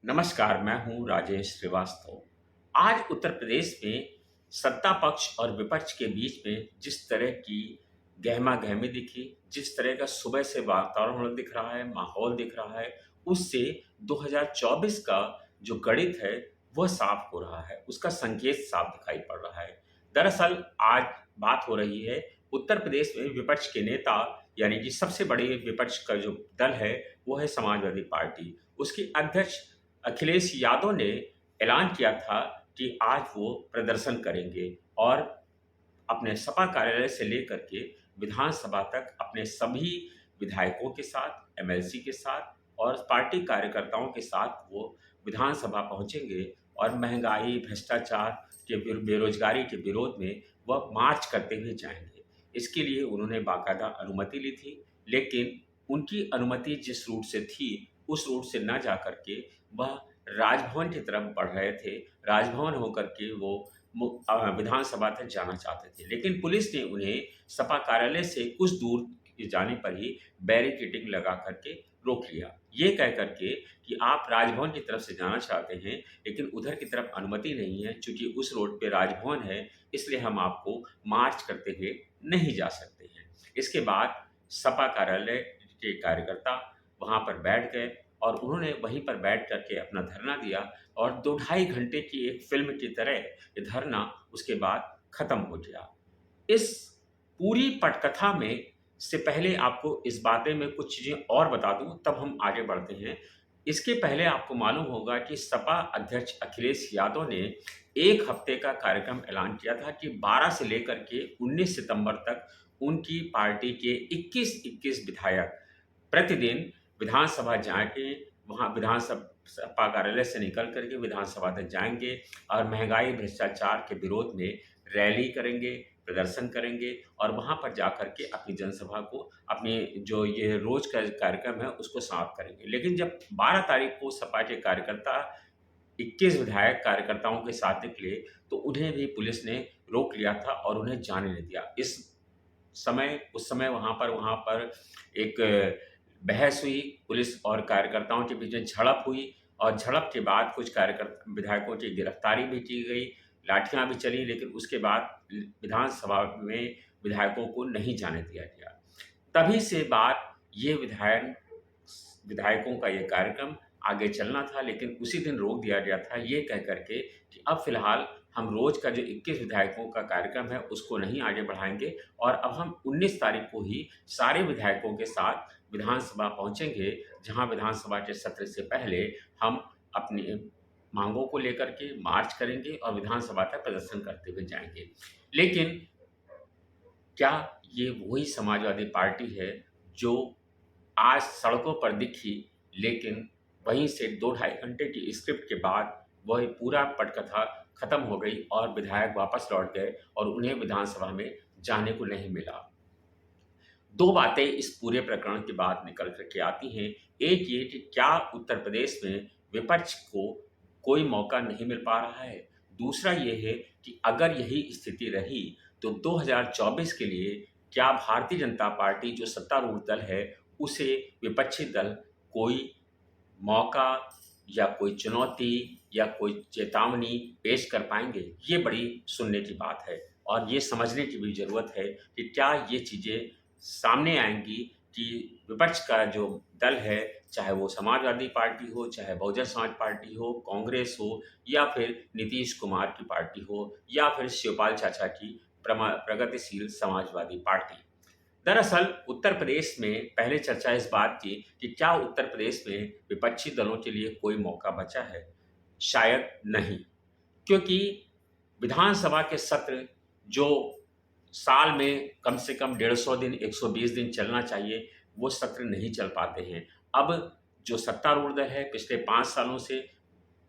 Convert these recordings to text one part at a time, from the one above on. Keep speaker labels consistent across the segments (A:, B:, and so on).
A: नमस्कार, मैं हूँ राजेश श्रीवास्तव। आज उत्तर प्रदेश में सत्ता पक्ष और विपक्ष के बीच में जिस तरह की गहमा-गहमी दिखी, जिस तरह का सुबह से वातावरण दिख रहा है, माहौल दिख रहा है, उससे 2024 का जो गणित है, वह साफ हो रहा है, उसका संकेत साफ दिखाई पड़ रहा है। दरअसल आज बात हो रही है उत्तर प्रदेश में विपक्ष के नेता यानी कि सबसे बड़े विपक्ष का जो दल है, वो है समाजवादी पार्टी। उसके अध्यक्ष अखिलेश यादव ने ऐलान किया था कि आज वो प्रदर्शन करेंगे और अपने सपा कार्यालय से लेकर के विधानसभा तक अपने सभी विधायकों के साथ, एमएलसी के साथ और पार्टी कार्यकर्ताओं के साथ वो विधानसभा पहुंचेंगे और महंगाई, भ्रष्टाचार के बेरोजगारी के विरोध में वह मार्च करते हुए जाएंगे। इसके लिए उन्होंने बाकायदा अनुमति ली थी, लेकिन उनकी अनुमति जिस रूट से थी, उस रूट से ना जा कर के वह राजभवन की तरफ बढ़ रहे थे। राजभवन होकर के वो विधानसभा तक जाना चाहते थे, लेकिन पुलिस ने उन्हें सपा कार्यालय से कुछ दूर जाने पर ही बैरिकेडिंग लगा करके रोक लिया। ये कह कर के कि आप राजभवन की तरफ से जाना चाहते हैं, लेकिन उधर की तरफ अनुमति नहीं है, चूँकि उस रोड पे राजभवन है, इसलिए हम आपको मार्च करते हुए नहीं जा सकते हैं। इसके बाद सपा कार्यालय के कार्यकर्ता वहाँ पर बैठ गए और उन्होंने वहीं पर बैठ कर के अपना धरना दिया और 2 ढाई घंटे की एक फ़िल्म की तरह ये धरना उसके बाद ख़त्म हो गया। इस पूरी पटकथा में से पहले आपको इस बारे में कुछ चीज़ें और बता दूँ, तब हम आगे बढ़ते हैं। इसके पहले आपको मालूम होगा कि सपा अध्यक्ष अखिलेश यादव ने 1 हफ़्ते का कार्यक्रम ऐलान किया था कि 12 से लेकर के 19 सितंबर तक उनकी पार्टी के 21-21 विधायक प्रतिदिन विधानसभा जाके वहाँ सपा कार्यालय से निकल कर के विधानसभा तक जाएँगे और महँगाई, भ्रष्टाचार के विरोध में रैली करेंगे, प्रदर्शन करेंगे और वहाँ पर जाकर के अपनी जनसभा को, अपनी जो ये रोज़ का कार्यक्रम है, उसको समाप्त करेंगे। लेकिन जब 12 तारीख को सपा के कार्यकर्ता 21 विधायक कार्यकर्ताओं के साथ निकले, तो उन्हें भी पुलिस ने रोक लिया था और उन्हें जाने नहीं दिया। उस समय वहाँ पर एक बहस हुई, पुलिस और कार्यकर्ताओं के बीच में झड़प हुई और झड़प के बाद कुछ विधायकों की गिरफ्तारी भी की गई, लाठियाँ भी चली, लेकिन उसके बाद विधानसभा में विधायकों को नहीं जाने दिया गया। तभी से बाद ये विधायकों का ये कार्यक्रम आगे चलना था, लेकिन उसी दिन रोक दिया गया था ये कह कर के कि अब फ़िलहाल हम रोज़ का जो 21 विधायकों का कार्यक्रम है, उसको नहीं आगे बढ़ाएँगे और अब हम 19 तारीख को ही सारे विधायकों के साथ विधानसभा पहुँचेंगे, जहाँ विधानसभा के सत्र से पहले हम अपनी माँगों को लेकर के मार्च करेंगे और विधानसभा तक प्रदर्शन करते हुए जाएँगे। लेकिन क्या ये वही समाजवादी पार्टी है जो आज सड़कों पर दिखी, लेकिन वहीं से 2 ढाई घंटे की स्क्रिप्ट के बाद वह पूरा पटकथा खत्म हो गई और विधायक वापस लौट गए और उन्हें विधानसभा में जाने को नहीं मिला। 2 बातें इस पूरे प्रकरण के बाद निकल कर के आती हैं। एक ये कि क्या उत्तर प्रदेश में विपक्ष को कोई मौका नहीं मिल पा रहा है? दूसरा ये है कि अगर यही स्थिति रही, तो 2024 के लिए क्या भारतीय जनता पार्टी जो सत्तारूढ़ दल है, उसे विपक्षी दल कोई मौका या कोई चुनौती या कोई चेतावनी पेश कर पाएँगे? ये बड़ी सुनने की बात है और ये समझने की भी ज़रूरत है कि क्या ये चीज़ें सामने आएँगी कि विपक्ष का जो दल है, चाहे वो समाजवादी पार्टी हो, चाहे बहुजन समाज पार्टी हो, कांग्रेस हो या फिर नीतीश कुमार की पार्टी हो या फिर शिवपाल चाचा की प्रगतिशील समाजवादी पार्टी। दरअसल उत्तर प्रदेश में पहले चर्चा इस बात की कि क्या उत्तर प्रदेश में विपक्षी दलों के लिए कोई मौका बचा है? शायद नहीं, क्योंकि विधानसभा के सत्र जो साल में कम से कम 150 दिन, 120 दिन चलना चाहिए, वो सत्र नहीं चल पाते हैं। अब जो सत्तारूढ़ दल है पिछले 5 सालों से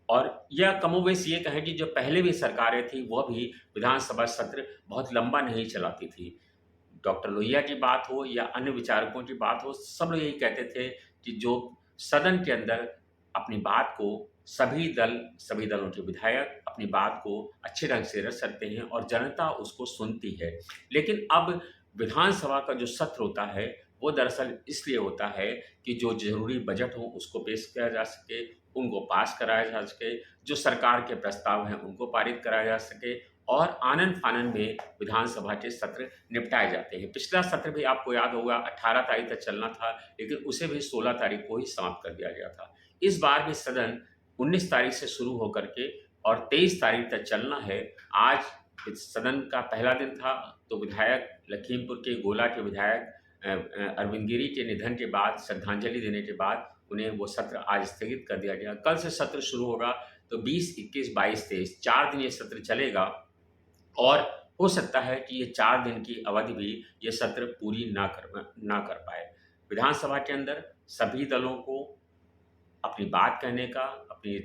A: और यह कमोबेश ये कहें कि जो पहले भी सरकारें थी, वह भी विधानसभा सत्र बहुत लंबा नहीं चलाती थी। डॉक्टर लोहिया की बात हो या अन्य विचारकों की बात हो, सब लोग यही कहते थे कि जो सदन के अंदर अपनी बात को सभी दलों के विधायक अपनी बात को अच्छे ढंग से रख सकते हैं और जनता उसको सुनती है। लेकिन अब विधानसभा का जो सत्र होता है, वो दरअसल इसलिए होता है कि जो ज़रूरी बजट हो उसको पेश किया जा सके, उनको पास कराया जा सके, जो सरकार के प्रस्ताव हैं उनको पारित कराया जा सके और आनन-फानन में विधानसभा के सत्र निपटाए जाते हैं। पिछला सत्र भी आपको याद होगा 18 तारीख तक चलना था, लेकिन उसे भी 16 तारीख को ही समाप्त कर दिया गया था। इस बार भी सदन 19 तारीख से शुरू होकर के और 23 तारीख तक चलना है। आज इस सदन का पहला दिन था, तो विधायक लखीमपुर के गोला के विधायक अरविंद गिरी के निधन के बाद श्रद्धांजलि देने के बाद उन्हें वो सत्र आज स्थगित कर दिया गया। कल से सत्र शुरू होगा, तो 20, 21, 22, 23 4 दिन ये सत्र चलेगा और हो सकता है कि ये 4 दिन की अवधि भी ये सत्र पूरी ना कर पाए। विधानसभा के अंदर सभी दलों को अपनी बात कहने का, अपनी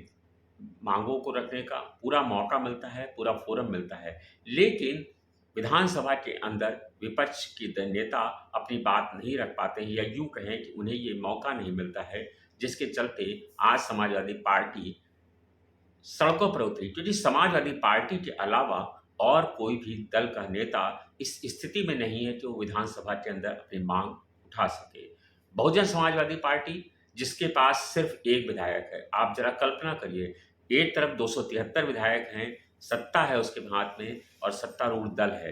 A: मांगों को रखने का पूरा मौका मिलता है, पूरा फोरम मिलता है। लेकिन विधानसभा के अंदर विपक्ष के नेता अपनी बात नहीं रख पाते हैं या यूँ कहें कि उन्हें ये मौका नहीं मिलता है, जिसके चलते आज समाजवादी पार्टी सड़कों पर उतरी, क्योंकि समाजवादी पार्टी के अलावा और कोई भी दल का नेता इस स्थिति में नहीं है कि वो विधानसभा के अंदर अपनी मांग उठा सके। बहुजन समाजवादी पार्टी, जिसके पास सिर्फ एक विधायक है, आप जरा कल्पना करिए, एक तरफ 273 विधायक हैं, सत्ता है उसके हाथ में और सत्तारूढ़ दल है।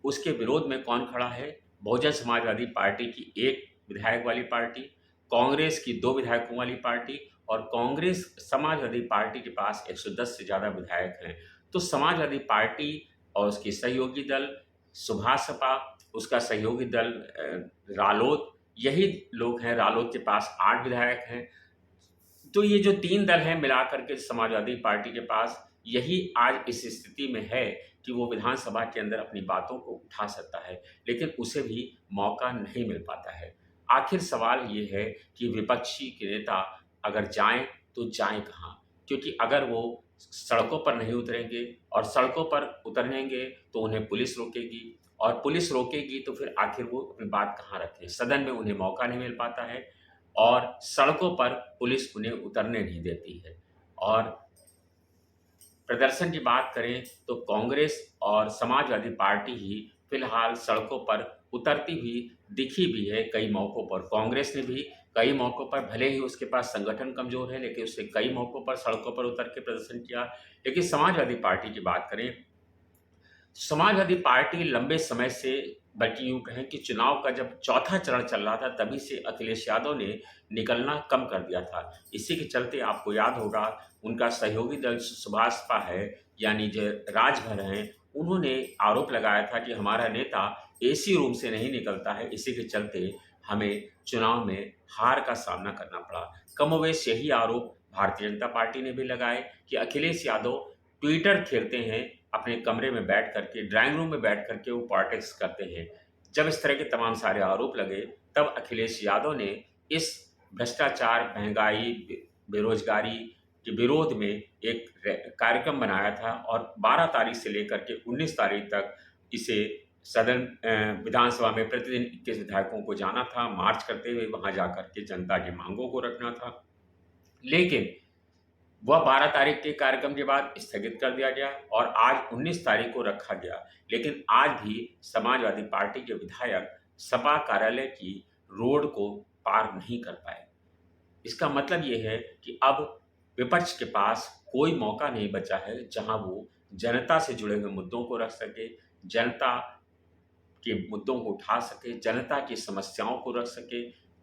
A: उसके विरोध में कौन खड़ा है? बहुजन समाजवादी पार्टी की एक विधायक वाली पार्टी, कांग्रेस की 2 विधायकों वाली पार्टी और कांग्रेस समाजवादी पार्टी के पास 110 से ज़्यादा विधायक हैं। तो समाजवादी पार्टी और उसके सहयोगी दल सुभासपा, उसका सहयोगी दल रालोद, यही लोग हैं। रालोद के पास 8 विधायक हैं। तो ये जो 3 दल हैं मिलाकर के समाजवादी पार्टी के पास, यही आज इस स्थिति में है कि वो विधानसभा के अंदर अपनी बातों को उठा सकता है, लेकिन उसे भी मौका नहीं मिल पाता है। आखिर सवाल ये है कि विपक्षी के नेता अगर जाएँ तो जाएँ कहाँ? क्योंकि अगर वो सड़कों पर नहीं उतरेंगे और सड़कों पर उतरेंगे तो उन्हें पुलिस रोकेगी और पुलिस रोकेगी तो फिर आखिर वो अपनी बात कहाँ रखें? सदन में उन्हें मौका नहीं मिल पाता है और सड़कों पर पुलिस उन्हें उतरने नहीं देती है। और प्रदर्शन की बात करें तो कांग्रेस और समाजवादी पार्टी ही फिलहाल सड़कों पर उतरती हुई दिखी भी है कई मौकों पर। कांग्रेस ने भी कई मौकों पर, भले ही उसके पास संगठन कमज़ोर है, लेकिन उसने कई मौकों पर सड़कों पर उतर के प्रदर्शन किया। लेकिन समाजवादी पार्टी की बात करें, समाजवादी पार्टी लंबे समय से, बल्कि यूँ कहें कि चुनाव का जब चौथा चरण चल रहा था तभी से अखिलेश यादव ने निकलना कम कर दिया था। इसी के चलते आपको याद होगा उनका सहयोगी दल सुभाषपा है, यानी जो राजभर हैं, उन्होंने आरोप लगाया था कि हमारा नेता एसी रूम से नहीं निकलता है, इसी के चलते हमें चुनाव में हार का सामना करना पड़ा। कमोबेश यही आरोप भारतीय जनता पार्टी ने भी लगाए कि अखिलेश यादव ट्विटर खेलते हैं, अपने कमरे में बैठ करके, ड्राइंग रूम में बैठ करके वो पॉलिटिक्स करते हैं। जब इस तरह के तमाम सारे आरोप लगे, तब अखिलेश यादव ने इस भ्रष्टाचार, महंगाई, बेरोजगारी के विरोध में एक कार्यक्रम बनाया था और 12 तारीख से लेकर के 19 तारीख तक इसे सदन विधानसभा में प्रतिदिन 21 विधायकों को जाना था, मार्च करते हुए वहां जाकर के जनता की मांगों को रखना था। लेकिन वह 12 तारीख के कार्यक्रम के बाद स्थगित कर दिया गया और आज 19 तारीख को रखा गया। लेकिन आज भी समाजवादी पार्टी के विधायक सपा कार्यालय की रोड को पार नहीं कर पाए। इसका मतलब ये है कि अब विपक्ष के पास कोई मौका नहीं बचा है जहां वो जनता से जुड़े हुए मुद्दों को रख सके, जनता के मुद्दों को उठा सके, जनता की समस्याओं को रख सके,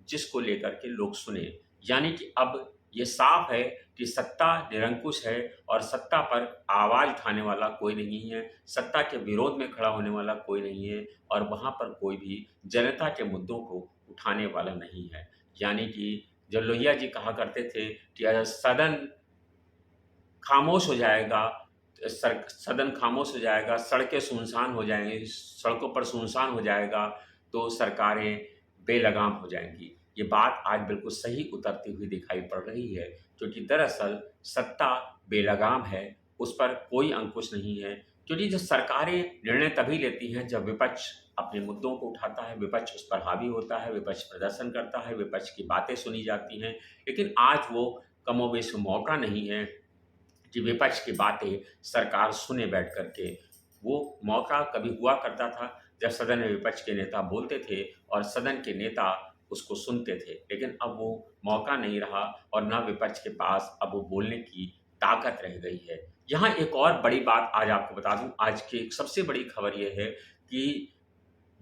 A: जिसको लेकर के लोग सुने। यानी कि अब ये साफ है कि सत्ता निरंकुश है और सत्ता पर आवाज़ उठाने वाला कोई नहीं है, सत्ता के विरोध में खड़ा होने वाला कोई नहीं है और वहाँ पर कोई भी जनता के मुद्दों को उठाने वाला नहीं है। यानी कि जो लोहिया जी कहा करते थे कि अगर सदन खामोश हो जाएगा, सदन खामोश हो जाएगा, सड़कें सुनसान हो जाएंगी, सड़कों पर सुनसान हो जाएगा, तो सरकारें बेलगाम हो जाएंगी। ये बात आज बिल्कुल सही उतरती हुई दिखाई पड़ रही है, क्योंकि दरअसल सत्ता बेलगाम है, उस पर कोई अंकुश नहीं है। क्योंकि जो सरकारें निर्णय तभी लेती हैं जब विपक्ष अपने मुद्दों को उठाता है, विपक्ष उस पर हावी होता है, विपक्ष प्रदर्शन करता है, विपक्ष की बातें सुनी जाती हैं। लेकिन आज वो कमोबेश मौका नहीं है कि विपक्ष की बातें सरकार सुने बैठ करके। वो मौका कभी हुआ करता था जब सदन में विपक्ष के नेता बोलते थे और सदन के नेता उसको सुनते थे। लेकिन अब वो मौका नहीं रहा और ना विपक्ष के पास अब वो बोलने की ताकत रह गई है। यहाँ एक और बड़ी बात आज आपको बता दूं, आज की एक सबसे बड़ी खबर ये है कि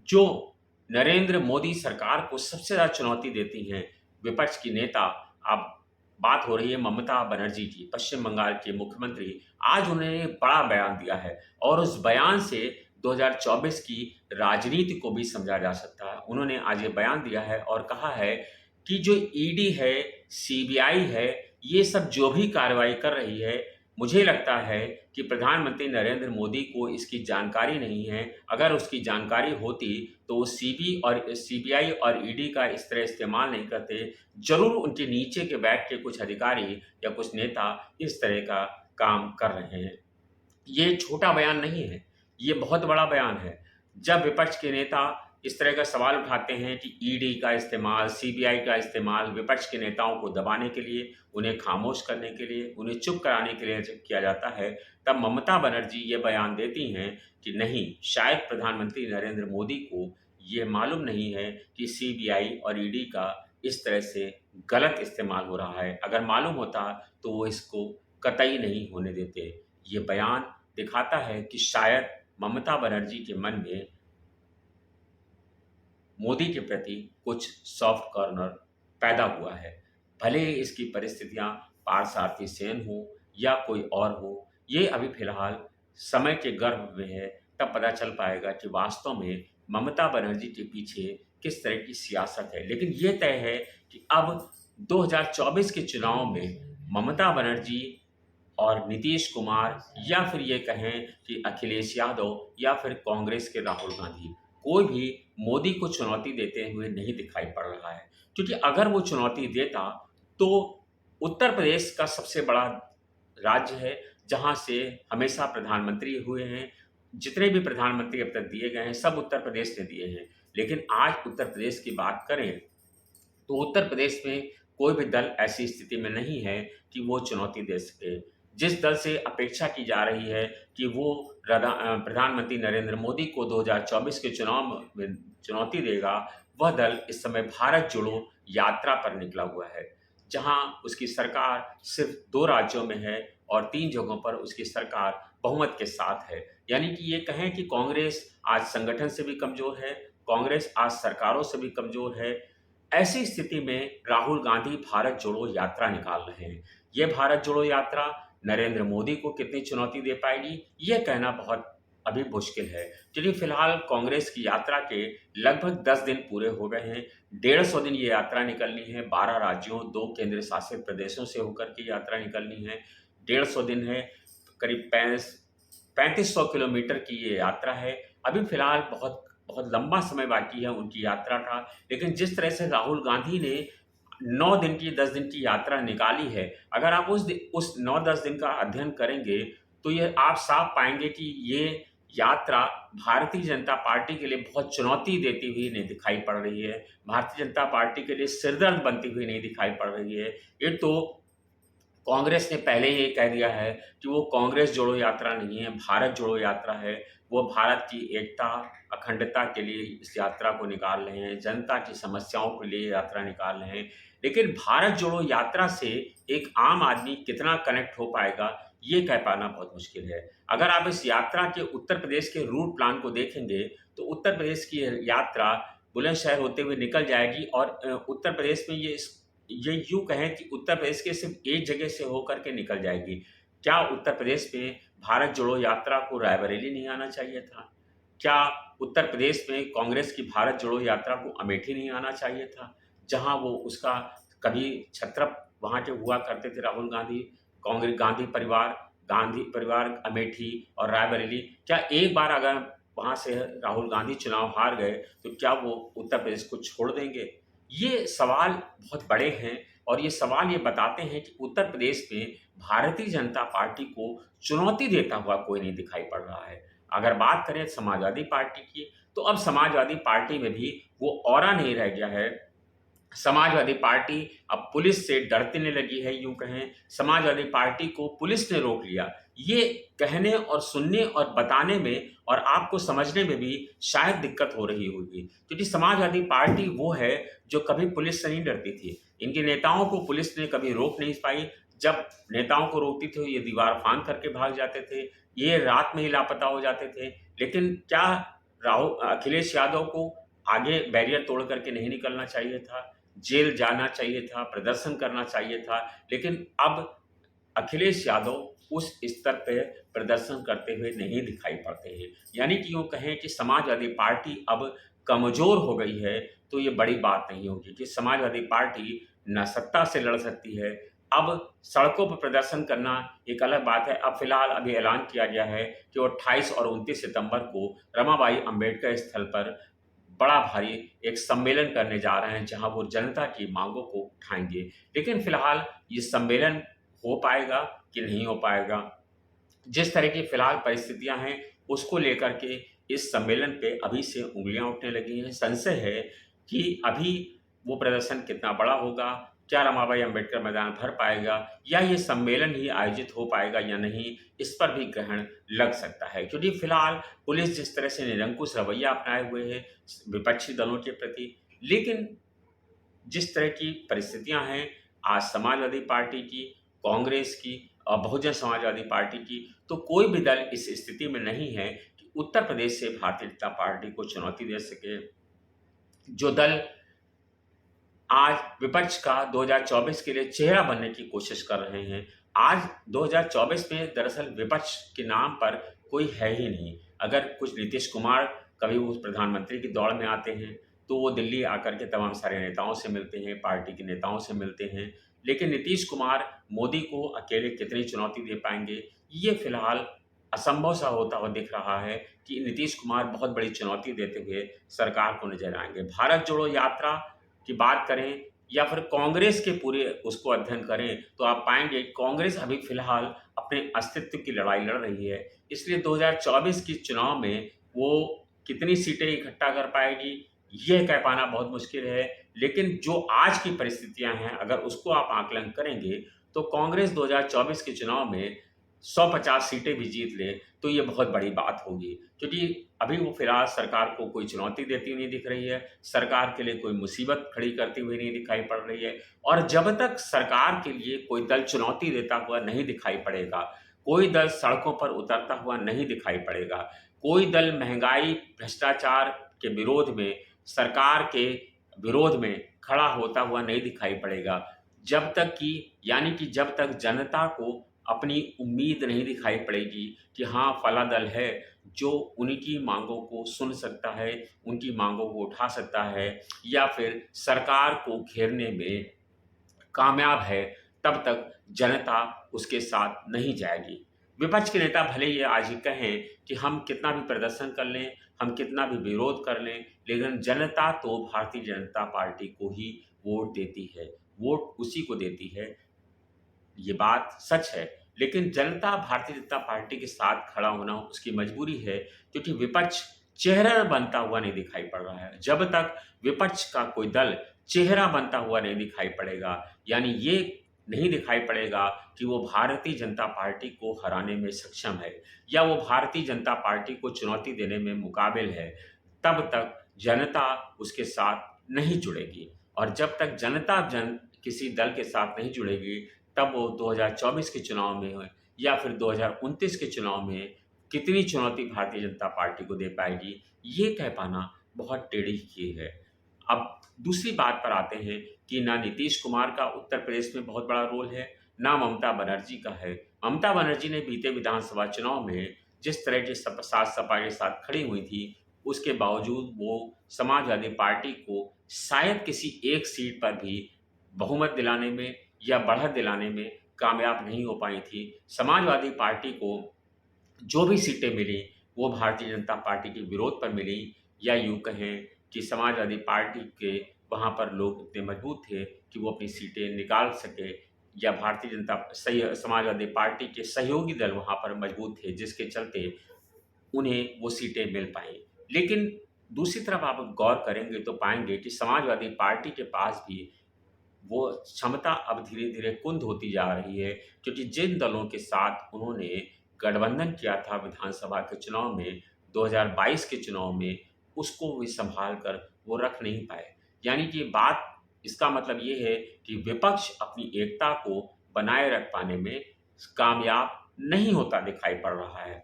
A: जो नरेंद्र मोदी सरकार को सबसे ज़्यादा चुनौती देती हैं विपक्ष की नेता, अब बात हो रही है ममता बनर्जी की, पश्चिम बंगाल के मुख्यमंत्री। आज उन्होंने बड़ा बयान दिया है और उस बयान से 2024 की राजनीति को भी समझा जा सकता है। उन्होंने आज ये बयान दिया है और कहा है कि जो ईडी है, सीबीआई है, ये सब जो भी कार्रवाई कर रही है, मुझे लगता है कि प्रधानमंत्री नरेंद्र मोदी को इसकी जानकारी नहीं है। अगर उसकी जानकारी होती तो वो सीबीआई और ईडी का इस तरह इस्तेमाल नहीं करते। ज़रूर उनके नीचे के बैठ के कुछ अधिकारी या कुछ नेता इस तरह का काम कर रहे हैं। ये छोटा बयान नहीं है, ये बहुत बड़ा बयान है। जब विपक्ष के नेता इस तरह का सवाल उठाते हैं कि ईडी का इस्तेमाल, सीबीआई का इस्तेमाल विपक्ष के नेताओं को दबाने के लिए, उन्हें खामोश करने के लिए, उन्हें चुप कराने के लिए जब किया जाता है, तब ममता बनर्जी ये बयान देती हैं कि नहीं, शायद प्रधानमंत्री नरेंद्र मोदी को ये मालूम नहीं है कि सीबीआई और ईडी का इस तरह से गलत इस्तेमाल हो रहा है। अगर मालूम होता तो वो इसको कतई नहीं होने देते। ये बयान दिखाता है कि शायद ममता बनर्जी के मन में मोदी के प्रति कुछ सॉफ्ट कॉर्नर पैदा हुआ है। भले ही इसकी परिस्थितियां पारसारथी सेन हो या कोई और हो, ये अभी फिलहाल समय के गर्भ में है। तब पता चल पाएगा कि वास्तव में ममता बनर्जी के पीछे किस तरह की सियासत है। लेकिन ये तय है कि अब 2024 के चुनाव में ममता बनर्जी और नीतीश कुमार, या फिर ये कहें कि अखिलेश यादव, या फिर कांग्रेस के राहुल गांधी, कोई भी मोदी को चुनौती देते हुए नहीं दिखाई पड़ रहा है। क्योंकि अगर वो चुनौती देता तो उत्तर प्रदेश का सबसे बड़ा राज्य है, जहाँ से हमेशा प्रधानमंत्री हुए हैं। जितने भी प्रधानमंत्री अब तक दिए गए हैं सब उत्तर प्रदेश ने दिए हैं। लेकिन आज उत्तर प्रदेश की बात करें तो उत्तर प्रदेश में कोई भी दल ऐसी स्थिति में नहीं है कि वो चुनौती दे सके। जिस दल से अपेक्षा की जा रही है कि वो प्रधानमंत्री नरेंद्र मोदी को 2024 के चुनाव में चुनौती देगा, वह दल इस समय भारत जोड़ो यात्रा पर निकला हुआ है, जहां उसकी सरकार सिर्फ 2 राज्यों में है और 3 जगहों पर उसकी सरकार बहुमत के साथ है। यानी कि ये कहें कि कांग्रेस आज संगठन से भी कमज़ोर है, कांग्रेस आज सरकारों से भी कमज़ोर है। ऐसी स्थिति में राहुल गांधी भारत जोड़ो यात्रा निकाल रहे हैं। ये भारत जोड़ो यात्रा नरेंद्र मोदी को कितनी चुनौती दे पाएगी, ये कहना बहुत अभी मुश्किल है। क्योंकि फिलहाल कांग्रेस की यात्रा के लगभग 10 दिन पूरे हो गए हैं। 150 दिन ये यात्रा निकलनी है। 12 राज्यों, 2 केंद्र शासित प्रदेशों से होकर के यात्रा निकलनी है। 150 दिन है, करीब 3500 किलोमीटर की ये यात्रा है। अभी फिलहाल बहुत बहुत लंबा समय बाकी है उनकी यात्रा का। लेकिन जिस तरह से राहुल गांधी ने 9 दिन की, 10 दिन की यात्रा निकाली है, अगर आप उस 9-10 दिन का अध्ययन करेंगे तो ये आप साफ पाएंगे कि ये यात्रा भारतीय जनता पार्टी के लिए बहुत चुनौती देती हुई नहीं दिखाई पड़ रही है। भारतीय जनता पार्टी के लिए सिरदर्द बनती हुई नहीं दिखाई पड़ रही है। एक तो कांग्रेस ने पहले ही कह दिया है कि वो कांग्रेस जोड़ो यात्रा नहीं है, भारत जोड़ो यात्रा है। वो भारत की एकता, अखंडता के लिए इस यात्रा को निकाल रहे हैं, जनता की समस्याओं के लिए यात्रा निकाल रहे हैं। लेकिन भारत जोड़ो यात्रा से एक आम आदमी कितना कनेक्ट हो पाएगा, ये कह पाना बहुत मुश्किल है। अगर आप इस यात्रा के उत्तर प्रदेश के रूट प्लान को देखेंगे तो उत्तर प्रदेश की यात्रा बुलंदशहर होते हुए निकल जाएगी और उत्तर प्रदेश में ये यूँ कहें कि उत्तर प्रदेश के सिर्फ एक जगह से होकर के निकल जाएगी। क्या उत्तर प्रदेश में भारत जोड़ो यात्रा को रायबरेली नहीं आना चाहिए था? क्या उत्तर प्रदेश में कांग्रेस की भारत जोड़ो यात्रा को अमेठी नहीं आना चाहिए था? जहां वो उसका कभी छत्रप वहां के हुआ करते थे राहुल गांधी, कांग्रेस गांधी परिवार अमेठी और रायबरेली। क्या एक बार अगर वहां से राहुल गांधी चुनाव हार गए तो क्या वो उत्तर प्रदेश को छोड़ देंगे? ये सवाल बहुत बड़े हैं और ये सवाल ये बताते हैं कि उत्तर प्रदेश में भारतीय जनता पार्टी को चुनौती देता हुआ कोई नहीं दिखाई पड़ रहा है। अगर बात करें समाजवादी पार्टी की, तो अब समाजवादी पार्टी में भी वो ऑरा नहीं रह गया है समाजवादी पार्टी अब पुलिस से डरने लगी है, यूँ कहें समाजवादी पार्टी को पुलिस ने रोक लिया। ये कहने और सुनने और बताने में और आपको समझने में भी शायद दिक्कत हो रही होगी, क्योंकि समाजवादी पार्टी वो है जो कभी पुलिस से नहीं डरती थी। इनके नेताओं को पुलिस ने कभी रोक नहीं पाई। जब नेताओं को रोकती थी, ये दीवार फाँद करके भाग जाते थे, ये रात में ही लापता हो जाते थे। लेकिन क्या अखिलेश यादव को आगे बैरियर तोड़ करके नहीं निकलना चाहिए था? जेल जाना चाहिए था, प्रदर्शन करना चाहिए था, लेकिन अब अखिलेश यादव उस स्तर पे प्रदर्शन करते हुए नहीं दिखाई पड़ते हैं। यानी कि यूँ कहें कि समाजवादी पार्टी अब कमज़ोर हो गई है, तो ये बड़ी बात नहीं होगी कि समाजवादी पार्टी ना सत्ता से लड़ सकती है। अब सड़कों पर प्रदर्शन करना एक अलग बात है। अब फिलहाल अभी ऐलान किया गया है कि वो 28 और 29 सितंबर को रमाबाई अंबेडकर स्थल पर बड़ा भारी एक सम्मेलन करने जा रहे हैं, जहां वो जनता की मांगों को उठाएंगे। लेकिन फिलहाल ये सम्मेलन हो पाएगा कि नहीं हो पाएगा, जिस तरह की फिलहाल परिस्थितियां हैं, उसको लेकर के इस सम्मेलन पे अभी से उँगलियां उठने लगी हैं। संशय है कि अभी वो प्रदर्शन कितना बड़ा होगा, क्या रमाबाई अंबेडकर मैदान भर पाएगा, या ये सम्मेलन ही आयोजित हो पाएगा या नहीं, इस पर भी ग्रहण लग सकता है। क्योंकि फिलहाल पुलिस जिस तरह से निरंकुश रवैया अपनाए हुए है विपक्षी दलों के प्रति, लेकिन जिस तरह की परिस्थितियां हैं आज समाजवादी पार्टी की, कांग्रेस की और बहुजन समाजवादी पार्टी की, तो कोई भी दल इस स्थिति में नहीं है कि उत्तर प्रदेश से भारतीय जनता पार्टी को चुनौती दे सके। जो दल आज विपक्ष का 2024 के लिए चेहरा बनने की कोशिश कर रहे हैं, आज 2024 में दरअसल विपक्ष के नाम पर कोई है ही नहीं। अगर कुछ नीतीश कुमार कभी उस प्रधानमंत्री की दौड़ में आते हैं, तो वो दिल्ली आकर के तमाम सारे नेताओं से मिलते हैं, पार्टी के नेताओं से मिलते हैं। लेकिन नीतीश कुमार मोदी को अकेले कितनी चुनौती दे पाएंगे, ये फिलहाल असंभव सा होता हुआ दिख रहा है कि नीतीश कुमार बहुत बड़ी चुनौती देते हुए सरकार को नजर आएंगे। भारत जोड़ो यात्रा की बात करें या फिर कांग्रेस के पूरे उसको अध्ययन करें, तो आप पाएंगे कांग्रेस अभी फिलहाल अपने अस्तित्व की लड़ाई लड़ रही है। इसलिए 2024 की चुनाव में वो कितनी सीटें इकट्ठा कर पाएगी, यह कह पाना बहुत मुश्किल है। लेकिन जो आज की परिस्थितियां हैं, अगर उसको आप आकलन करेंगे, तो कांग्रेस 2024 के चुनाव में 150 सीटें भी जीत ले, तो ये बहुत बड़ी बात होगी। क्योंकि अभी वो फिलहाल सरकार को कोई चुनौती देती हुई नहीं दिख रही है, सरकार के लिए कोई मुसीबत खड़ी करती हुई नहीं दिखाई पड़ रही है। और जब तक सरकार के लिए कोई दल चुनौती देता हुआ नहीं दिखाई पड़ेगा, कोई दल सड़कों पर उतरता हुआ नहीं दिखाई पड़ेगा, कोई दल महंगाई, भ्रष्टाचार के विरोध में, सरकार के विरोध में खड़ा होता हुआ नहीं दिखाई पड़ेगा, जब तक कि यानी कि जब तक जनता को अपनी उम्मीद नहीं दिखाई पड़ेगी कि हाँ, फला दल है जो उनकी मांगों को सुन सकता है, उनकी मांगों को उठा सकता है, या फिर सरकार को घेरने में कामयाब है, तब तक जनता उसके साथ नहीं जाएगी। विपक्ष के नेता भले ही आज ही कहें कि हम कितना भी प्रदर्शन कर लें, हम कितना भी विरोध कर लें, लेकिन जनता तो भारतीय जनता पार्टी को ही वोट देती है, वोट उसी को देती है, ये बात सच है। लेकिन जनता भारतीय जनता पार्टी के साथ खड़ा होना उसकी मजबूरी है, क्योंकि विपक्ष चेहरा बनता हुआ नहीं दिखाई पड़ रहा है। जब तक विपक्ष का कोई दल चेहरा बनता हुआ नहीं दिखाई पड़ेगा, यानी ये नहीं दिखाई पड़ेगा कि वो भारतीय जनता पार्टी को हराने में सक्षम है, या वो भारतीय जनता पार्टी को चुनौती देने में मुकाबिल है, तब तक जनता उसके साथ नहीं जुड़ेगी। और जब तक जनता किसी दल के साथ नहीं जुड़ेगी, तब वो 2024 के चुनाव में हो या फिर 2029 के चुनाव में कितनी चुनौती भारतीय जनता पार्टी को दे पाएगी, ये कह पाना बहुत टेढ़ी खीर है। अब दूसरी बात पर आते हैं कि ना नीतीश कुमार का उत्तर प्रदेश में बहुत बड़ा रोल है, ना ममता बनर्जी का है। ममता बनर्जी ने बीते विधानसभा चुनाव में जिस तरह के साथ सपा के साथ खड़ी हुई थी, उसके बावजूद वो समाजवादी पार्टी को शायद किसी एक सीट पर भी बहुमत दिलाने में या बढ़त दिलाने में कामयाब नहीं हो पाई थी। समाजवादी पार्टी को जो भी सीटें मिली, वो भारतीय जनता पार्टी के विरोध पर मिली, या यूँ कहें कि समाजवादी पार्टी के वहाँ पर लोग इतने मजबूत थे कि वो अपनी सीटें निकाल सके, या भारतीय जनता सही समाजवादी पार्टी के सहयोगी दल वहाँ पर मजबूत थे, जिसके चलते उन्हें वो सीटें मिल पाईं। लेकिन दूसरी तरफ आप गौर करेंगे तो पाएंगे कि समाजवादी पार्टी के पास भी वो क्षमता अब धीरे-धीरे कुंद होती जा रही है, क्योंकि जिन दलों के साथ उन्होंने गठबंधन किया था विधानसभा के चुनाव में, 2022 के चुनाव में, उसको वे सँभाल कर वो रख नहीं पाए। यानी कि बात इसका मतलब ये है कि विपक्ष अपनी एकता को बनाए रख पाने में कामयाब नहीं होता दिखाई पड़ रहा है।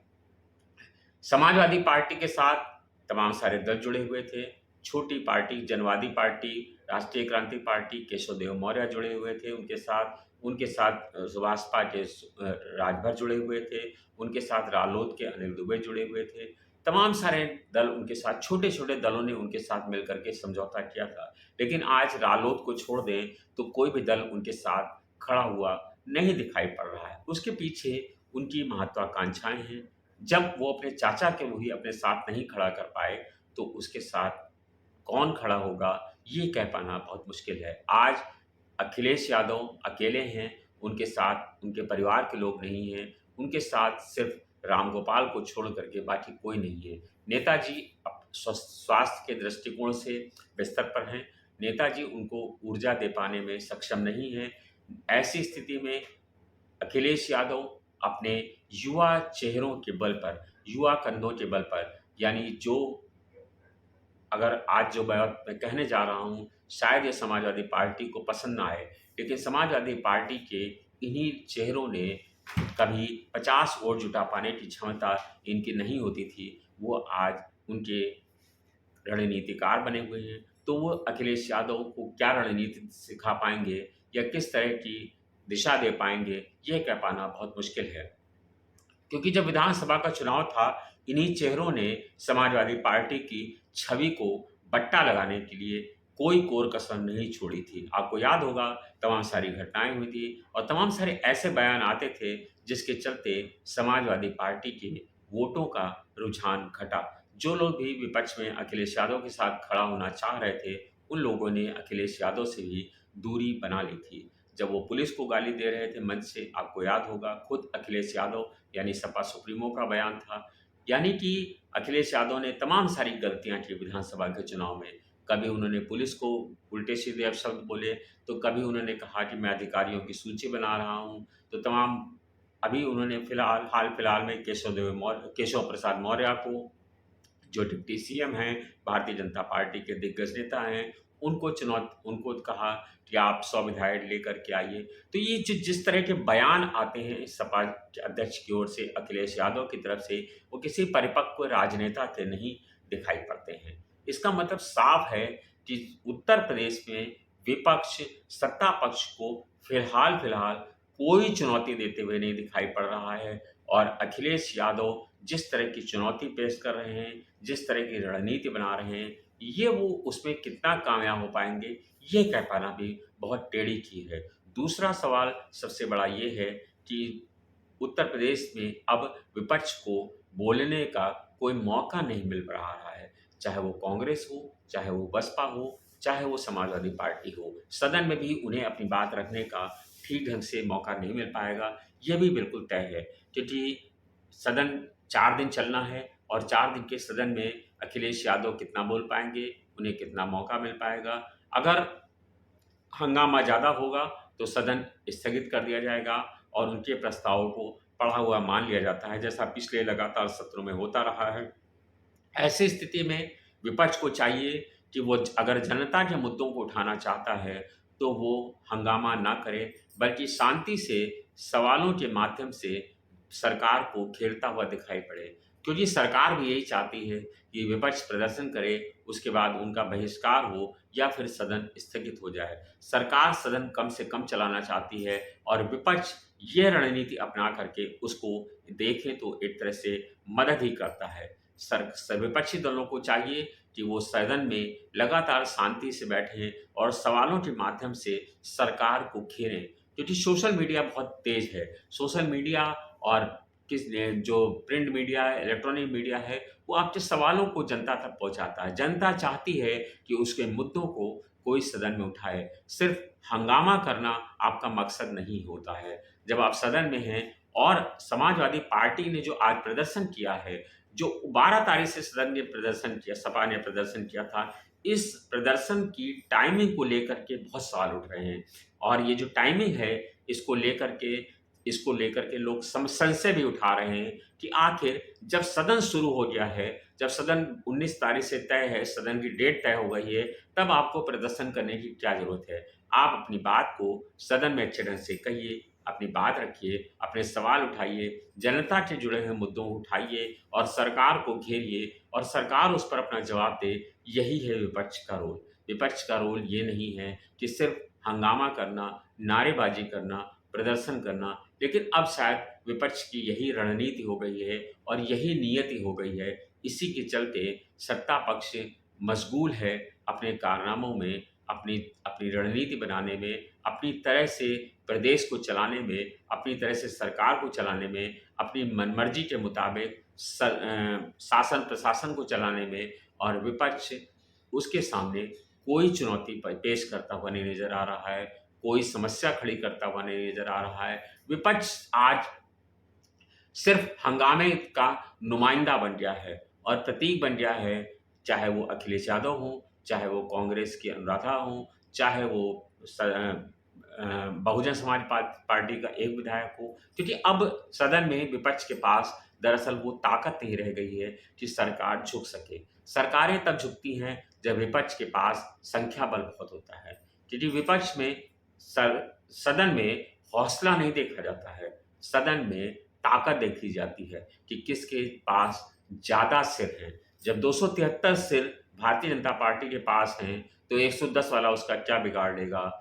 A: समाजवादी पार्टी के साथ तमाम सारे दल जुड़े हुए थे। छोटी पार्टी, जनवादी पार्टी, राष्ट्रीय क्रांति पार्टी, केशव देव मौर्य जुड़े हुए थे उनके साथ। उनके साथ सुभाषपा के राजभर जुड़े हुए थे। उनके साथ रालोद के अनिल दुबे जुड़े हुए थे। तमाम सारे दल उनके साथ, छोटे-छोटे दलों ने उनके साथ मिल कर के समझौता किया था। लेकिन आज रालोद को छोड़ दें, तो कोई भी दल उनके साथ खड़ा हुआ नहीं दिखाई पड़ रहा है। उसके पीछे उनकी महत्वाकांक्षाएँ हैं। जब वो अपने चाचा के वही अपने साथ नहीं खड़ा कर पाए, तो उसके साथ कौन खड़ा होगा, ये कह पाना बहुत मुश्किल है। आज अखिलेश यादव अकेले हैं, उनके साथ उनके परिवार के लोग नहीं हैं, उनके साथ सिर्फ़ रामगोपाल को छोड़ कर के बाकी कोई नहीं है। नेताजी स्वास्थ्य के दृष्टिकोण से बिस्तर पर हैं, नेताजी उनको ऊर्जा दे पाने में सक्षम नहीं हैं। ऐसी स्थिति में अखिलेश यादव अपने युवा चेहरों के बल पर, युवा कंधों के बल पर, यानी जो अगर आज जो बात मैं कहने जा रहा हूँ, शायद ये समाजवादी पार्टी को पसंद ना आए, लेकिन समाजवादी पार्टी के इन्हीं चेहरों ने कभी 50 वोट जुटा पाने की क्षमता इनकी नहीं होती थी, वो आज उनके रणनीतिकार बने हुए हैं। तो वो अखिलेश यादव को क्या रणनीति सिखा पाएँगे या किस तरह की दिशा दे पाएँगे, ये कह पाना बहुत मुश्किल है। क्योंकि जब विधानसभा का चुनाव था, इन्हीं चेहरों ने समाजवादी पार्टी की छवि को बट्टा लगाने के लिए कोई कोर कसर नहीं छोड़ी थी। आपको याद होगा, तमाम सारी घटनाएँ हुई थी और तमाम सारे ऐसे बयान आते थे जिसके चलते समाजवादी पार्टी के वोटों का रुझान घटा। जो लोग भी विपक्ष में अखिलेश यादव के साथ खड़ा होना चाह रहे थे, उन लोगों ने अखिलेश यादव से भी दूरी बना ली थी। जब वो पुलिस को गाली दे रहे थे मंच से, आपको याद होगा, खुद अखिलेश यादव यानी सपा सुप्रीमो का बयान था। यानी कि अखिलेश यादव ने तमाम सारी गलतियाँ की विधानसभा के चुनाव में। कभी उन्होंने पुलिस को उल्टे-सीधे अपशब्द बोले, तो कभी उन्होंने कहा कि मैं अधिकारियों की सूची बना रहा हूँ। तो तमाम अभी उन्होंने हाल-फिलहाल में केशव प्रसाद मौर्य को, जो डिप्टी सीएम हैं, भारतीय जनता पार्टी के दिग्गज नेता हैं, उनको कहा कि आप 100 विधायक लेकर के आइए। तो ये जो जिस तरह के बयान आते हैं सपा के अध्यक्ष की ओर से, अखिलेश यादव की तरफ से, वो किसी परिपक्व राजनेता के नहीं दिखाई पड़ते हैं। इसका मतलब साफ है कि उत्तर प्रदेश में विपक्ष सत्ता पक्ष को फिलहाल कोई चुनौती देते हुए नहीं दिखाई पड़ रहा है और अखिलेश यादव जिस तरह की चुनौती पेश कर रहे हैं, जिस तरह की रणनीति बना रहे हैं, ये वो उसमें कितना कामयाब हो पाएँगे, ये कह पाना भी बहुत टेढ़ी चीज़ है। दूसरा सवाल सबसे बड़ा ये है कि उत्तर प्रदेश में अब विपक्ष को बोलने का कोई मौका नहीं मिल रहा है। चाहे वो कांग्रेस हो, चाहे वो बसपा हो, चाहे वो समाजवादी पार्टी हो। सदन में भी उन्हें अपनी बात रखने का ठीक ढंग से मौका नहीं मिल पाएगा, ये भी बिल्कुल तय है। क्योंकि सदन 4 दिन चलना है और 4 दिन के सदन में अखिलेश यादव कितना बोल पाएँगे, उन्हें कितना मौका मिल पाएगा। अगर हंगामा ज़्यादा होगा तो सदन स्थगित कर दिया जाएगा और उनके प्रस्तावों को पढ़ा हुआ मान लिया जाता है, जैसा पिछले लगातार सत्रों में होता रहा है। ऐसी स्थिति में विपक्ष को चाहिए कि वो अगर जनता के मुद्दों को उठाना चाहता है, तो वो हंगामा ना करे, बल्कि शांति से सवालों के माध्यम से सरकार को घेरता हुआ दिखाई पड़े। क्योंकि सरकार भी यही चाहती है कि विपक्ष प्रदर्शन करे, उसके बाद उनका बहिष्कार हो या फिर सदन स्थगित हो जाए। सरकार सदन कम से कम चलाना चाहती है और विपक्ष ये रणनीति अपना करके उसको देखें तो एक तरह से मदद ही करता है। विपक्षी दलों को चाहिए कि वो सदन में लगातार शांति से बैठें और सवालों के माध्यम से सरकार को घेरें, क्योंकि सोशल मीडिया बहुत तेज है। सोशल मीडिया और जो प्रिंट मीडिया है, इलेक्ट्रॉनिक मीडिया है, वो आपके सवालों को जनता तक पहुंचाता है। जनता चाहती है कि उसके मुद्दों को कोई सदन में उठाए। सिर्फ हंगामा करना आपका मकसद नहीं होता है। जब आप सदन में हैं और समाजवादी पार्टी ने जो आज प्रदर्शन किया है, जो 12 तारीख से सदन ने प्रदर्शन किया, सपा ने प्रदर्शन किया था, इस प्रदर्शन की टाइमिंग को लेकर के बहुत सवाल उठ रहे हैं। और ये जो टाइमिंग है, इसको लेकर के इसको लेकर के लोग संशय भी उठा रहे हैं कि आखिर जब सदन शुरू हो गया है, जब सदन 19 तारीख से तय है, सदन की डेट तय हो गई है, तब आपको प्रदर्शन करने की क्या ज़रूरत है? आप अपनी बात को सदन में अच्छे ढंग से कहिए, अपनी बात रखिए, अपने सवाल उठाइए, जनता से जुड़े हुए मुद्दों को उठाइए और सरकार को घेरिए और सरकार उस पर अपना जवाब दे। यही है विपक्ष का रोल। विपक्ष का रोल ये नहीं है कि सिर्फ़ हंगामा करना, नारेबाज़ी करना, प्रदर्शन करना, लेकिन अब शायद विपक्ष की यही रणनीति हो गई है और यही नियति हो गई है। इसी के चलते सत्ता पक्ष मशगूल है अपने कारनामों में, अपनी अपनी रणनीति बनाने में, अपनी तरह से प्रदेश को चलाने में, अपनी तरह से सरकार को चलाने में, अपनी मनमर्जी के मुताबिक शासन प्रशासन को चलाने में। और विपक्ष उसके सामने कोई चुनौती पेश करता हुआ नहीं नज़र आ रहा है, कोई समस्या खड़ी करता हुआ नहीं नज़र आ रहा है। विपक्ष आज सिर्फ हंगामे का नुमाइंदा बन गया है और प्रतीक बन गया है, चाहे वो अखिलेश यादव हों, चाहे वो कांग्रेस की अनुराधा हों, चाहे वो बहुजन समाज पार्टी का एक विधायक हो। क्योंकि अब सदन में विपक्ष के पास दरअसल वो ताकत नहीं रह गई है कि सरकार झुक सके। सरकारें तब झुकती हैं जब विपक्ष के पास संख्या बल बहुत होता है, क्योंकि विपक्ष में सदन में हौसला नहीं देखा जाता है, सदन में ताकत देखी जाती है कि किसके पास ज़्यादा सिर हैं। जब 273 सिर भारतीय जनता पार्टी के पास हैं, तो 110 वाला उसका क्या बिगाड़ लेगा,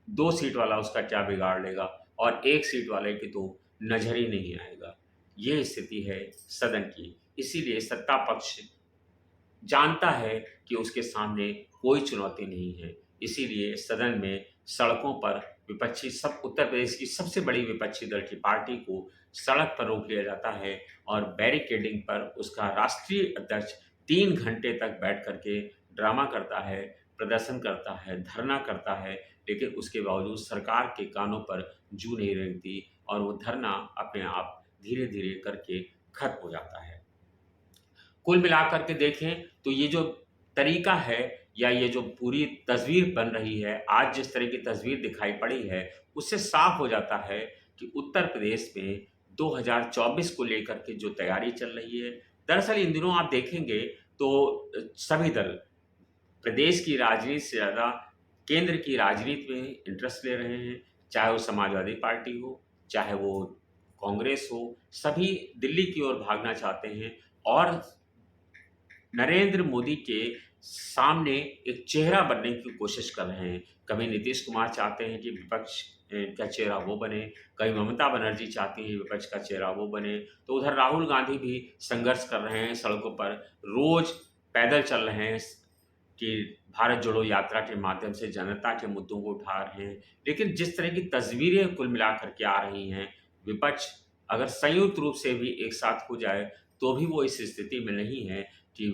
A: 2 सीट वाला उसका क्या बिगाड़ लेगा और 1 सीट वाले की तो नज़र ही नहीं आएगा। ये स्थिति है सदन की। इसीलिए सत्ता पक्ष जानता है कि उसके सामने कोई चुनौती नहीं है। इसीलिए सदन में सड़कों पर उत्तर प्रदेश की सबसे बड़ी विपक्षी दल की पार्टी को सड़क पर रोक लिया जाता है और बैरिकेडिंग पर उसका राष्ट्रीय अध्यक्ष 3 घंटे तक बैठ कर के ड्रामा करता है, प्रदर्शन करता है, धरना करता है, लेकिन उसके बावजूद सरकार के कानों पर जूं नहीं रेंगती और वो धरना अपने आप धीरे-धीरे करके खत्म हो जाता है। कुल मिलाकर के देखें तो ये जो तरीका है या ये जो पूरी तस्वीर बन रही है, आज जिस तरह की तस्वीर दिखाई पड़ी है, उससे साफ हो जाता है कि उत्तर प्रदेश में 2024 को लेकर के जो तैयारी चल रही है, दरअसल इन दिनों आप देखेंगे तो सभी दल प्रदेश की राजनीति से ज़्यादा केंद्र की राजनीति में इंटरेस्ट ले रहे हैं। चाहे वो समाजवादी पार्टी हो, चाहे वो कांग्रेस हो, सभी दिल्ली की ओर भागना चाहते हैं और नरेंद्र मोदी के सामने एक चेहरा बनने की कोशिश कर रहे हैं। कभी नीतीश कुमार चाहते हैं कि विपक्ष का चेहरा वो बने, कभी ममता बनर्जी चाहती हैं विपक्ष का चेहरा वो बने, तो उधर राहुल गांधी भी संघर्ष कर रहे हैं सड़कों पर, रोज़ पैदल चल रहे हैं कि भारत जोड़ो यात्रा के माध्यम से जनता के मुद्दों को उठा रहे हैं। लेकिन जिस तरह की तस्वीरें कुल मिलाकर के आ रही हैं, विपक्ष अगर संयुक्त रूप से भी एक साथ हो जाए, तो भी वो इस स्थिति में नहीं है कि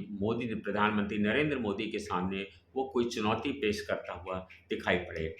A: प्रधानमंत्री नरेंद्र मोदी के सामने वो कोई चुनौती पेश करता हुआ दिखाई पड़े।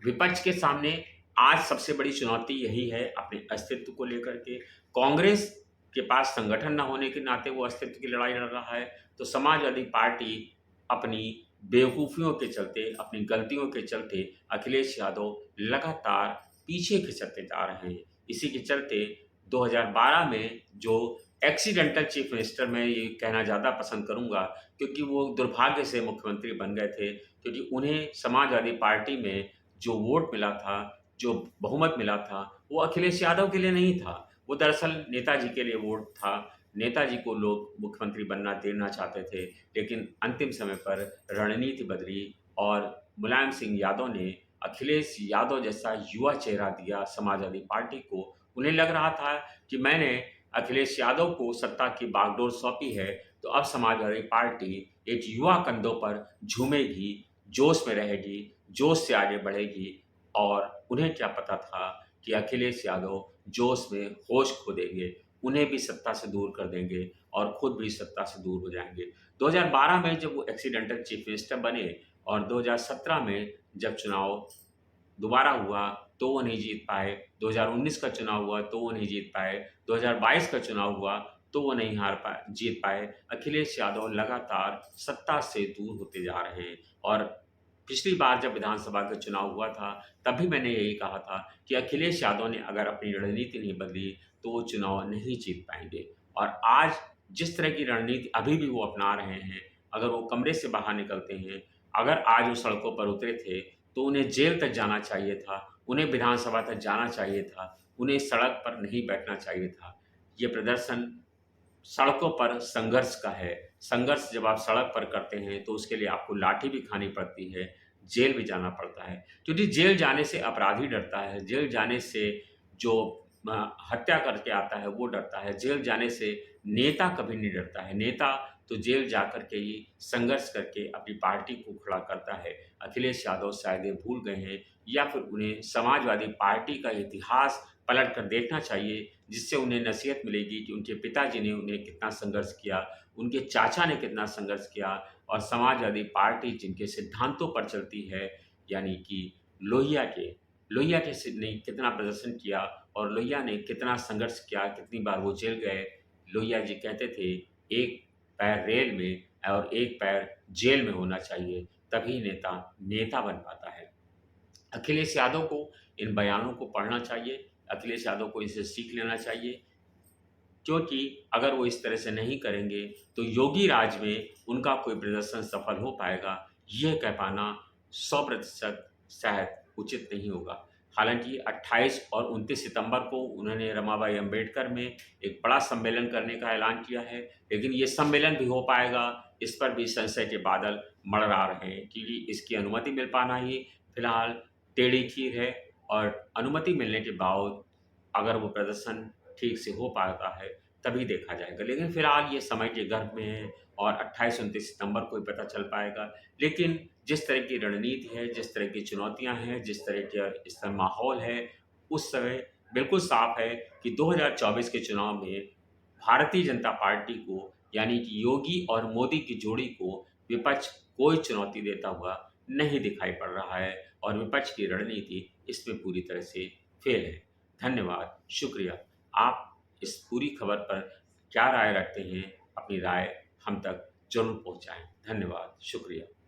A: विपक्ष के सामने आज सबसे बड़ी चुनौती यही है अपने अस्तित्व को लेकर के। कांग्रेस के पास संगठन न होने के नाते वो अस्तित्व की लड़ाई लड़ रहा है, तो समाजवादी पार्टी अपनी बेवकूफ़ियों के चलते, अपनी गलतियों के चलते अखिलेश यादव लगातार पीछे खिसकते जा रहे हैं। इसी के चलते 2012 में जो एक्सीडेंटल चीफ मिनिस्टर, मैं ये कहना ज़्यादा पसंद करूँगा क्योंकि वो दुर्भाग्य से मुख्यमंत्री बन गए थे, क्योंकि उन्हें समाजवादी पार्टी में जो वोट मिला था, जो बहुमत मिला था, वो अखिलेश यादव के लिए नहीं था। वो दरअसल नेताजी के लिए वोट था। नेताजी को लोग मुख्यमंत्री देना चाहते थे, लेकिन अंतिम समय पर रणनीति बदली और मुलायम सिंह यादव ने अखिलेश यादव जैसा युवा चेहरा दिया समाजवादी पार्टी को। उन्हें लग रहा था कि मैंने अखिलेश यादव को सत्ता की बागडोर सौंपी है, तो अब समाजवादी पार्टी एक युवा कंधों पर झूमेगी, जोश में रहेगी, जोश से आगे बढ़ेगी। और उन्हें क्या पता था कि अखिलेश यादव जोश में होश खो देंगे, उन्हें भी सत्ता से दूर कर देंगे और खुद भी सत्ता से दूर हो जाएंगे। 2012 में जब वो एक्सीडेंटल चीफ मिनिस्टर बने और 2017 में जब चुनाव दोबारा हुआ तो वो नहीं जीत पाए, 2019 का चुनाव हुआ तो वो नहीं जीत पाए, 2022 का चुनाव हुआ तो वो नहीं जीत पाए। अखिलेश यादव लगातार सत्ता से दूर होते जा रहे हैं और पिछली बार जब विधानसभा का चुनाव हुआ था, तब भी मैंने यही कहा था कि अखिलेश यादव ने अगर अपनी रणनीति नहीं बदली, तो वो चुनाव नहीं जीत पाएँगे। और आज जिस तरह की रणनीति अभी भी वो अपना रहे हैं, अगर वो कमरे से बाहर निकलते हैं, अगर आज वो सड़कों पर उतरे थे, तो उन्हें जेल तक जाना चाहिए था, उन्हें विधानसभा तक जाना चाहिए था, उन्हें सड़क पर नहीं बैठना चाहिए था। ये प्रदर्शन सड़कों पर संघर्ष का है। संघर्ष जब आप सड़क पर करते हैं, तो उसके लिए आपको लाठी भी खानी पड़ती है, जेल भी जाना पड़ता है। क्योंकि जेल जाने से अपराधी डरता है, जेल जाने से जो हत्या करके आता है, वो डरता है, जेल जाने से नेता कभी नहीं डरता है। नेता तो जेल जाकर के ही संघर्ष करके अपनी पार्टी को खड़ा करता है। अखिलेश यादव शायद ये भूल गए हैं या फिर उन्हें समाजवादी पार्टी का इतिहास पलट कर देखना चाहिए, जिससे उन्हें नसीहत मिलेगी कि उनके पिताजी ने उन्हें कितना संघर्ष किया, उनके चाचा ने कितना संघर्ष किया और समाजवादी पार्टी जिनके सिद्धांतों पर चलती है, यानी कि लोहिया के लोहिया के ने कितना प्रदर्शन किया और लोहिया ने कितना संघर्ष किया, कितनी बार वो जेल गए। लोहिया जी कहते थे, "एक पैर रेल में और एक पैर जेल में होना चाहिए, तभी नेता नेता बन पाता है।" अखिलेश यादव को इन बयानों को पढ़ना चाहिए, अखिलेश यादव को इनसे सीख लेना चाहिए, क्योंकि अगर वो इस तरह से नहीं करेंगे, तो योगी राज में उनका कोई प्रदर्शन सफल हो पाएगा, यह कह पाना 100% शायद उचित नहीं होगा। हालाँकि 28 और 29 सितंबर को उन्होंने रमाबाई अम्बेडकर में एक बड़ा सम्मेलन करने का ऐलान किया है, लेकिन ये सम्मेलन भी हो पाएगा, इस पर भी संशय के बादल मंडरा रहे हैं, क्योंकि इसकी अनुमति मिल पाना ही फिलहाल टेढ़ी खीर है और अनुमति मिलने के बाद अगर वो प्रदर्शन ठीक से हो पाता है, तभी देखा जाएगा। लेकिन फिलहाल ये समय के गर्भ में है और 28-29 सितंबर को ही पता चल पाएगा। लेकिन जिस तरह की रणनीति है, जिस तरह की चुनौतियाँ हैं, जिस तरह का इस समय माहौल है, उस समय बिल्कुल साफ है कि 2024 के चुनाव में भारतीय जनता पार्टी को, यानी कि योगी और मोदी की जोड़ी को विपक्ष कोई चुनौती देता हुआ नहीं दिखाई पड़ रहा है और विपक्ष की रणनीति इसमें पूरी तरह से फेल है। धन्यवाद, शुक्रिया। आप इस पूरी खबर पर क्या राय रखते हैं? अपनी राय हम तक ज़रूर पहुँचाएँ। धन्यवाद, शुक्रिया।